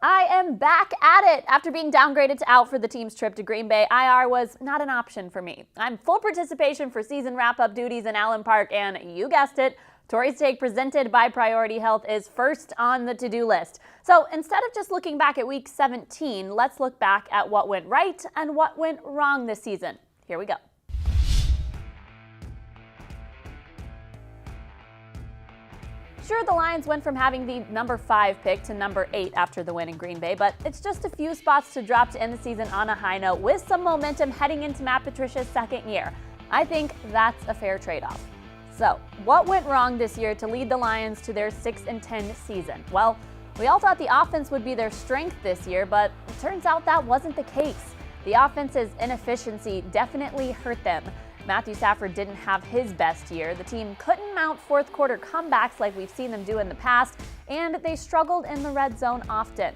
I am back at it! After being downgraded to out for the team's trip to Green Bay, IR was not an option for me. I'm full participation for season wrap-up duties in Allen Park, and you guessed it, Tori's Take presented by Priority Health is first on the to-do list. So instead of just looking back at Week 17, let's look back at what went right and what went wrong this season. Here we go. Sure, the Lions went from having the number 5 pick to number 8 after the win in Green Bay, but it's just a few spots to drop to end the season on a high note with some momentum heading into Matt Patricia's second year. I think that's a fair trade-off. So, what went wrong this year to lead the Lions to their 6-10 season? Well, we all thought the offense would be their strength this year, but it turns out that wasn't the case. The offense's inefficiency definitely hurt them. Matthew Stafford didn't have his best year. The team couldn't mount fourth quarter comebacks like we've seen them do in the past, and they struggled in the red zone often.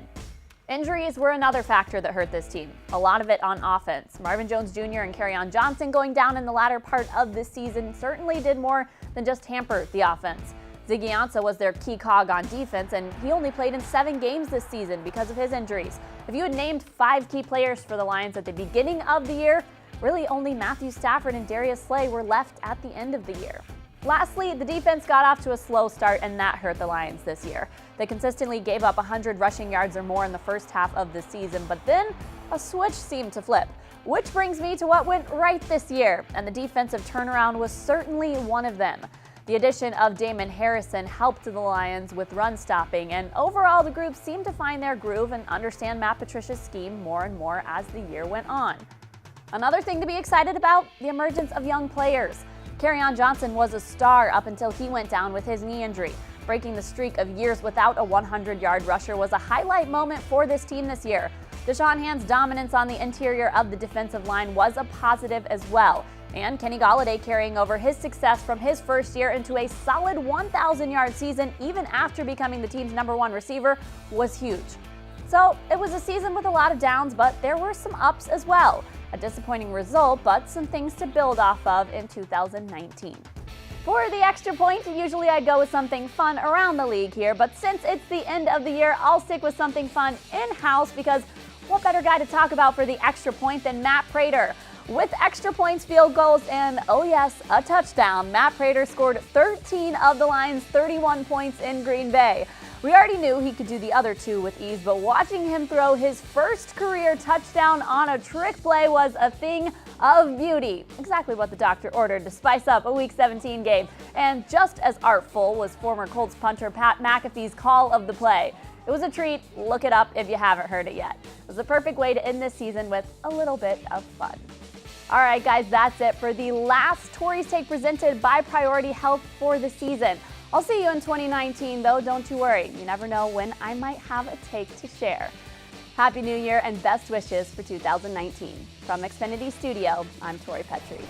Injuries were another factor that hurt this team, a lot of it on offense. Marvin Jones Jr. and Kerryon Johnson going down in the latter part of this season certainly did more than just hamper the offense. Ziggy Ansah was their key cog on defense, and he only played in 7 games this season because of his injuries. If you had named 5 key players for the Lions at the beginning of the year, really only Matthew Stafford and Darius Slay were left at the end of the year. Lastly, the defense got off to a slow start, and that hurt the Lions this year. They consistently gave up 100 rushing yards or more in the first half of the season, but then a switch seemed to flip. Which brings me to what went right this year, and the defensive turnaround was certainly one of them. The addition of Damon Harrison helped the Lions with run stopping, and overall the group seemed to find their groove and understand Matt Patricia's scheme more and more as the year went on. Another thing to be excited about, the emergence of young players. Kerryon Johnson was a star up until he went down with his knee injury. Breaking the streak of years without a 100-yard rusher was a highlight moment for this team this year. Deshaun Hand's dominance on the interior of the defensive line was a positive as well. And Kenny Golladay carrying over his success from his first year into a solid 1,000-yard season even after becoming the team's #1 receiver was huge. So it was a season with a lot of downs, but there were some ups as well. A disappointing result, but some things to build off of in 2019. For the extra point, usually I'd go with something fun around the league here, but since it's the end of the year, I'll stick with something fun in-house because what better guy to talk about for the extra point than Matt Prater? With extra points, field goals, and, oh yes, a touchdown, Matt Prater scored 13 of the Lions' 31 points in Green Bay. We already knew he could do the other 2 with ease, but watching him throw his first career touchdown on a trick play was a thing of beauty. Exactly what the doctor ordered to spice up a Week 17 game. And just as artful was former Colts punter Pat McAfee's call of the play. It was a treat. Look it up if you haven't heard it yet. It was the perfect way to end this season with a little bit of fun. All right, guys, that's it for the last Tori's Take presented by Priority Health for the season. I'll see you in 2019, though. Don't you worry. You never know when I might have a take to share. Happy New Year and best wishes for 2019. From Xfinity Studio, I'm Tori Petry.